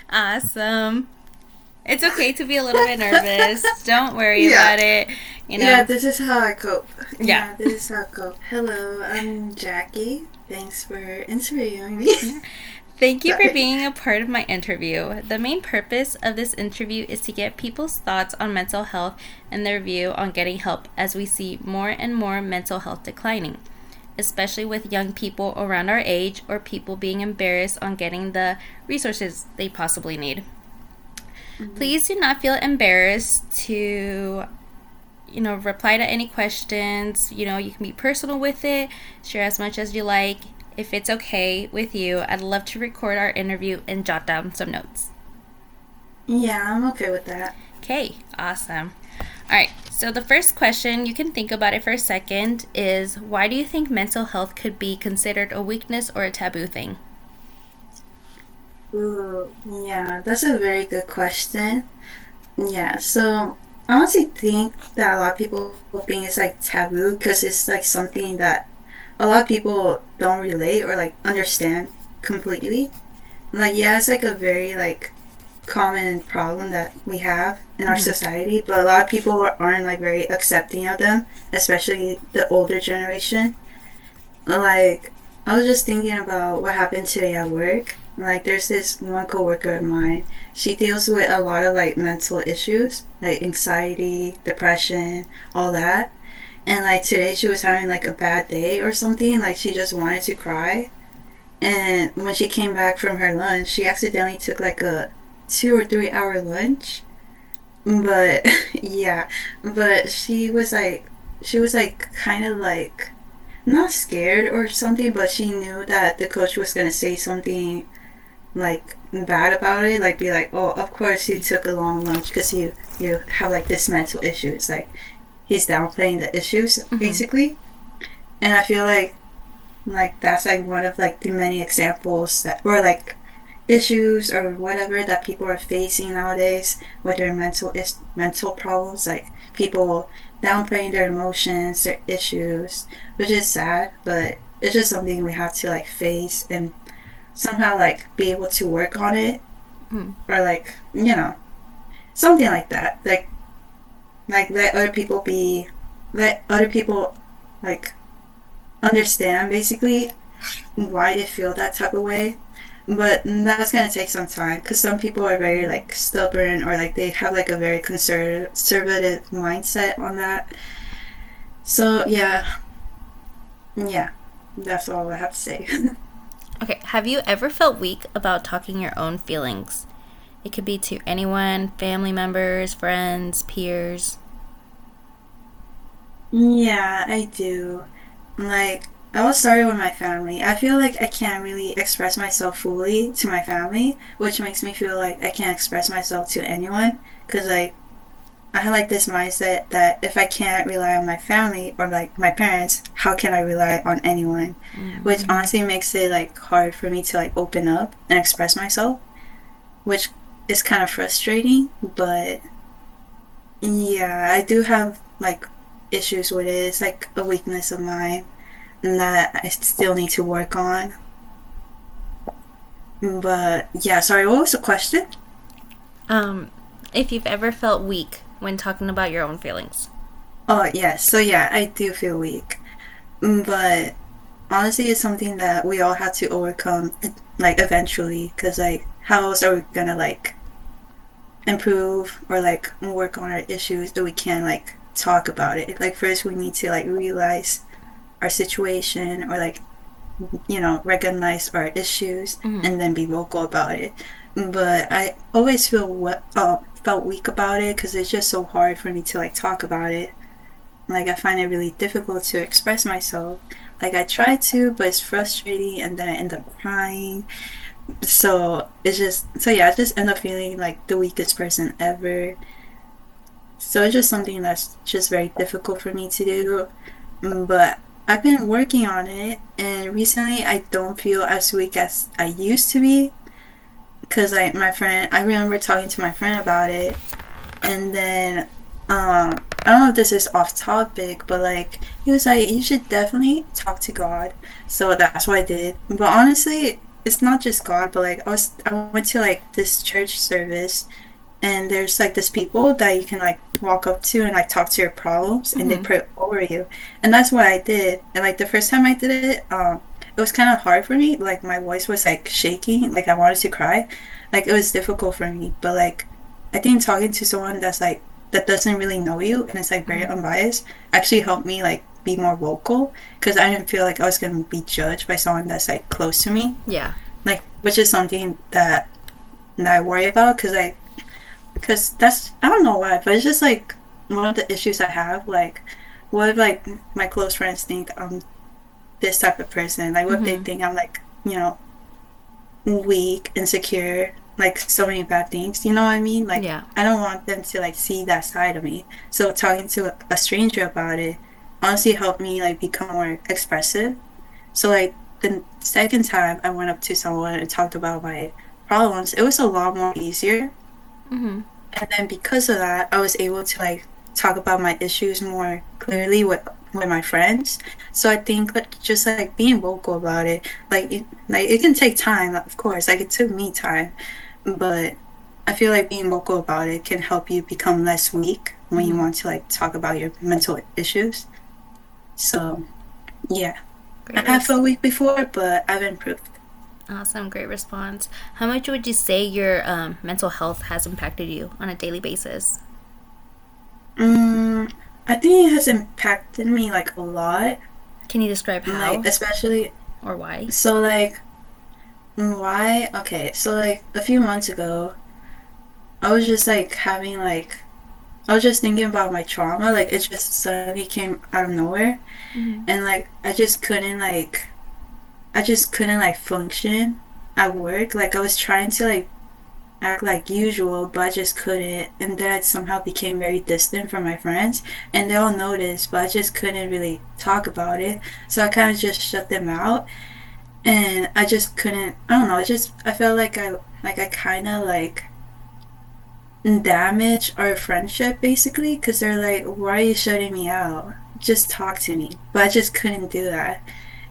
Awesome. It's okay to be a little bit nervous. Don't worry Yeah. about it. Yeah, this is how I cope. Yeah. Yeah, this is how I cope. Hello, I'm Jackie. Thanks for interviewing me. Yeah. Thank you for Sorry. being a part of my interview. The main purpose of this interview is to get people's thoughts on mental health and their view on getting help as we see more and more mental health declining, especially with young people around our age or people being embarrassed on getting the resources they possibly need. Mhm. Please do not feel embarrassed to reply to any questions. You can be personal with it, share as much as you like. If it's okay with you, I'd love to record our interview and jot down some notes. Yeah, I'm okay with that. Okay, awesome. All right, so the first question, you can think about it for a second, is why do you think mental health could be considered a weakness or a taboo thing? Ooh, yeah, that's a very good question. Yeah, so I honestly think that a lot of people think it's like taboo because it's like something that a lot of people don't relate or like understand completely. Like, yeah, it's like a very like common problem that we have in our Mm-hmm. society, but a lot of people aren't like very accepting of them, especially the older generation. Like, I was just thinking about what happened today at work. Like, there's this one coworker of mine. She deals with a lot of like mental issues, like anxiety, depression, all that. And like today she was having like a bad day or something, like she just wanted to cry. And when she came back from her lunch, she accidentally took like a 2 or 3 hour lunch. But yeah, but she was like kind of like not scared or something, but she knew that the coach was gonna say something like bad about it, like be like, "Oh, of course you took a long lunch because you have like this mental issue." It's like he's downplaying the issues Mm-hmm. basically, and I feel like that's like one of like the many examples that or like issues or whatever that people are facing nowadays with their mental problems, like people downplaying their emotions, their issues, which is sad, but it's just something we have to like face and somehow like be able to work on it, Mm-hmm. or like something like that, like let other people like understand basically why they feel that type of way. But that's gonna take some time because some people are very like stubborn or like they have like a very conservative mindset on that. So yeah, that's all I have to say. Okay, have you ever felt weak about talking your own feelings? It could be to anyone, family members, friends, peers. Yeah, I do. Like, I was started with my family. I feel like I can't really express myself fully to my family, which makes me feel like I can't express myself to anyone. Because, like, I have like this mindset that if I can't rely on my family or like my parents, how can I rely on anyone? Which Mm-hmm. honestly makes it like hard for me to like open up and express myself, which is kind of frustrating. But yeah, I do have like issues with it. It's like a weakness of mine and that I still need to work on. But yeah, sorry, what was the question? Um, if you've ever felt weak when talking about your own feelings. Oh, yes. So yeah, I do feel weak. But honestly, it's something that we all have to overcome, like eventually, because like, how else are we gonna like improve or like work on our issues that we can like talk about it? Like, first we need to like realize our situation or like recognize our issues Mm-hmm. and then be vocal about it. But I always felt weak about it because it's just so hard for me to like talk about it. Like, I find it really difficult to express myself. Like, I try to, but it's frustrating, and then I end up crying. So yeah, I just end up feeling like the weakest person ever. So it's just something that's just very difficult for me to do. But I've been working on it, and recently I don't feel as weak as I used to be. Because like I remember talking to my friend about it, and then I don't know if this is off topic, but like he was like, you should definitely talk to God. So that's what I did. But honestly, it's not just God, but like I went to like this church service, and there's like this people that you can like walk up to and like talk to your problems, and they Mm-hmm. pray over you. And that's what I did. And like the first time I did it, it was kind of hard for me. Like my voice was like shaking, like I wanted to cry. Like it was difficult for me. But like I think talking to someone that's like that doesn't really know you and it's like very Mm-hmm. unbiased actually helped me like be more vocal because I didn't feel like I was gonna be judged by someone that's like close to me. Yeah. Like which is something that I worry about because that's I don't know why, but it's just like one of the issues I have. Like, what if like my close friends think I'm this type of person? Like, what if they Mm-hmm. think I'm like weak, insecure, like so many bad things? You know what I mean? Like, Yeah. I don't want them to like see that side of me. So talking to a stranger about it honestly helped me like become more expressive. So like the second time I went up to someone and talked about my problems, it was a lot more easier. Mm-hmm. And then because of that, I was able to like talk about my issues more clearly with my friends. So I think like just like being vocal about it, like it can take time, of course. Like it took me time, but I feel like being vocal about it can help you become less weak when you Mm-hmm. want to like talk about your mental issues. So yeah, I Great have res- felt weak before, but I've improved. Awesome. Great response. How much would you say your mental health has impacted you on a daily basis? Mm, I think it has impacted me like a lot. Can you describe Like how especially or why? so like why? Okay, so like a few months ago, I was just like having like I was just thinking about my trauma. Like it just suddenly came out of nowhere, Mm-hmm. and like I just couldn't like function at work. Like I was trying to like act like usual, but I just couldn't. And then I somehow became very distant from my friends, and they all noticed, but I just couldn't really talk about it. So I kind of just shut them out. And I just couldn't, I don't know, I felt like I kind of like damage our friendship basically because they're like, why are you shutting me out? Just talk to me. But I just couldn't do that.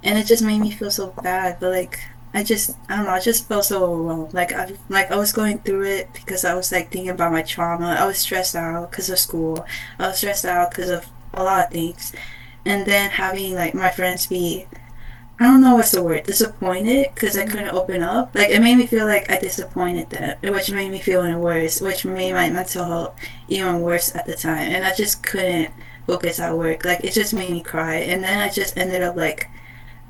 And it just made me feel so bad. But like, I don't know, I just felt so overwhelmed. Like I was going through it because I was like thinking about my trauma. I was stressed out because of school. I was stressed out because of a lot of things. And then having like my friends be I don't know what's the word, disappointed because I Mm-hmm. couldn't open up. Like it made me feel like I disappointed them, which made me feel even worse, which made my mental health even worse at the time. And I just couldn't focus at work. Like it just made me cry. And then I just ended up like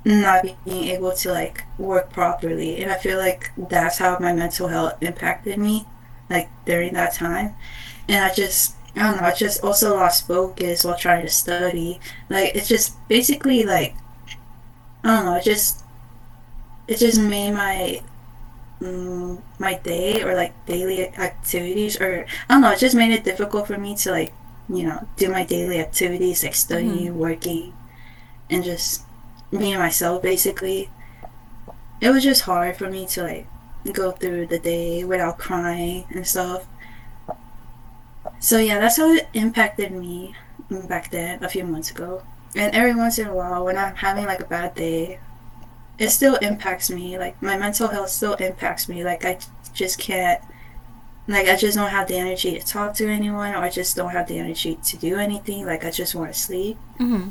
not being able to like work properly. And I feel like that's how my mental health impacted me, like during that time. And I don't know, I just also lost focus while trying to study. Like it's just basically like I don't know, it just made my day or like daily activities or I don't know, it just made it difficult for me to like, do my daily activities like Mm-hmm. studying, working, and just being myself basically. It was just hard for me to like go through the day without crying and stuff. So yeah, that's how it impacted me back then a few months ago. And every once in a while when I'm having like a bad day, it still impacts me. Like my mental health still impacts me. Like I just can't like I just don't have the energy to talk to anyone or I just don't have the energy to do anything. Like I just want to sleep. Mm-hmm.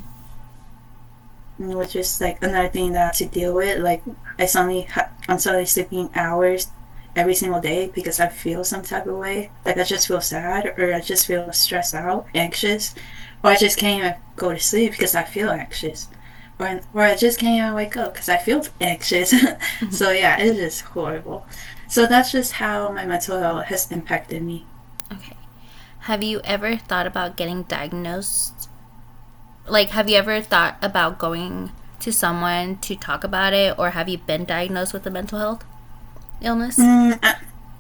Which is like another thing that I have to deal with. Like I'm suddenly sleeping hours every single day because I feel some type of way. Like I just feel sad or I just feel stressed out, anxious, or I just can't even go to sleep because I feel anxious. Or I just can't even wake up because I feel anxious. Mm-hmm. So yeah, it's just horrible. So that's just how my mental health has impacted me. Okay. Have you ever thought about getting diagnosed? Like, have you ever thought about going to someone to talk about it, or have you been diagnosed with a mental health illness? Mm, I,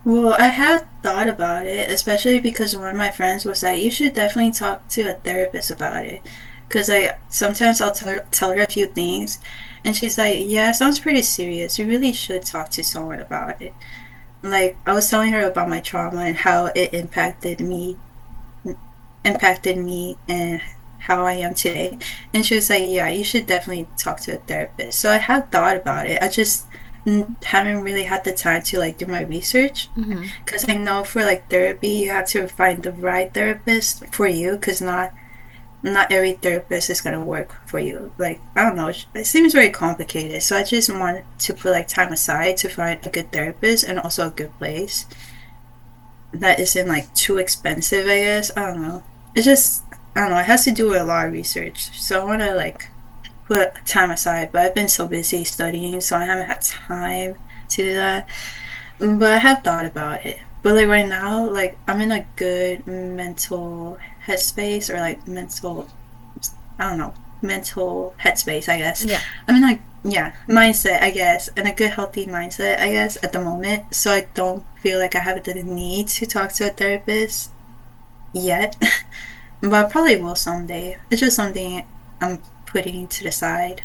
well, I had thought about it, especially because one of my friends was like, "You should definitely talk to a therapist about it." Because I sometimes I'll tell her a few things, and she's like, "Yeah, it sounds pretty serious. You really should talk to someone about it." Like I was telling her about my trauma and how it impacted me and how I am today. And she was like, "Yeah, you should definitely talk to a therapist." So I had thought about it. I just haven't really had the time to like do my research Mm-hmm. because I know for like therapy you have to find the right therapist for you because not every therapist is gonna work for you. Like I don't know, it seems very complicated. So I just want to put like time aside to find a good therapist and also a good place that isn't like too expensive. I guess I don't know. It just I don't know. It has to do with a lot of research. So I want to like put time aside, but I've been so busy studying, so I haven't had time to do that. But I have thought about it. But like right now, like I'm in a good mental headspace or like mental, I don't know, mental headspace, I guess. Yeah. I'm in like, yeah, mindset, I guess, and a good healthy mindset, I guess, at the moment. So I don't feel like I have the need to talk to a therapist yet. But I probably will someday. It's just something I'm putting to the side.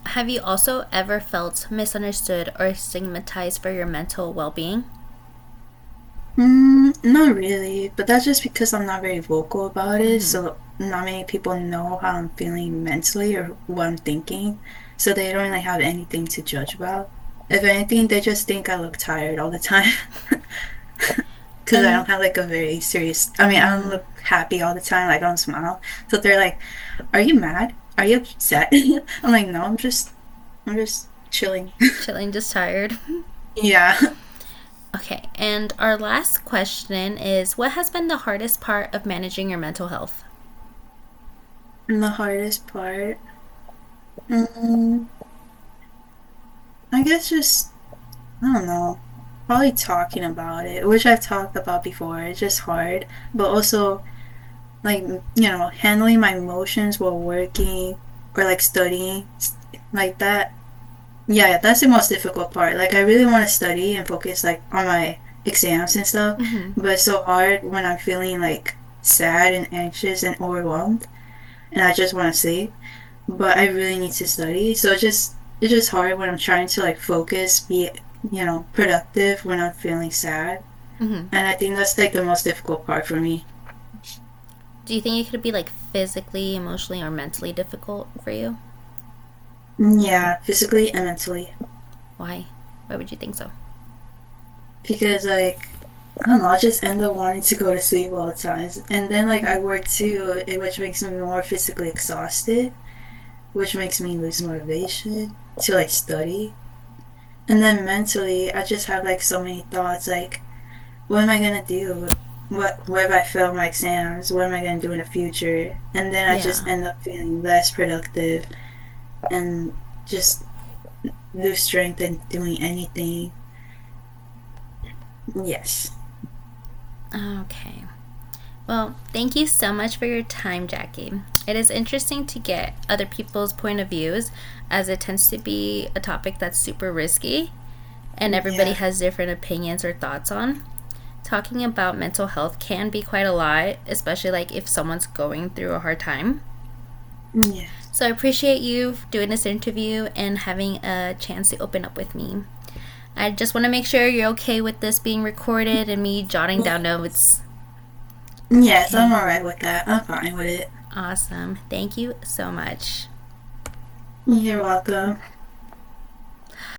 Have you also ever felt misunderstood or stigmatized for your mental well being? Not really, but that's just because I'm not very vocal about it. Mm-hmm. So not many people know how I'm feeling mentally or what I'm thinking. So they don't really have anything to judge about. If anything, they just think I look tired all the time. Because I And don't have like a very serious, I mean, I don't look happy all the time. Like I don't smile. So they're like, "Are you mad? Are you upset?" I'm like, "No, I'm just chilling." chilling, just tired. Yeah. Okay, and our last question is what has been the hardest part of managing your mental health? And the hardest part, mm, I guess just I don't know. Probably talking about it, which I've talked about before. It's just hard. But also, like, handling my emotions while working or like studying, like that. Yeah, that's the most difficult part. Like, I really want to study and focus like on my exams and stuff, Mm-hmm. but it's so hard when I'm feeling like sad and anxious and overwhelmed and I just want to sleep. But I really need to study. So it's just hard when I'm trying to like focus, be productive when I'm feeling sad. Mm-hmm. And I think that's like the most difficult part for me. Do you think it could be like physically, emotionally, or mentally difficult for you? Yeah, physically and mentally. Why? Why would you think so? Because like I don't know, I just end up wanting to go to sleep all the time. And then like I work too, which makes me more physically exhausted, which makes me lose motivation to like study. And then mentally I just have like so many thoughts like what am I gonna do? What if I fail my exams? What am I gonna do in the future? And then I just Yeah. end up feeling less productive and just lose strength in doing anything. Yes. Okay. Well, thank you so much for your time, Jackie. It is interesting to get other people's point of views as it tends to be a topic that's super risky and everybody Yeah. has different opinions or thoughts on. Talking about mental health can be quite a lot, especially like if someone's going through a hard time. Yes. So I appreciate you doing this interview and having a chance to open up with me. I just want to make sure you're okay with this being recorded and me jotting down notes. Yes, I'm Okay. alright with that. I'm fine with it. Awesome. Thank you so much. You're welcome.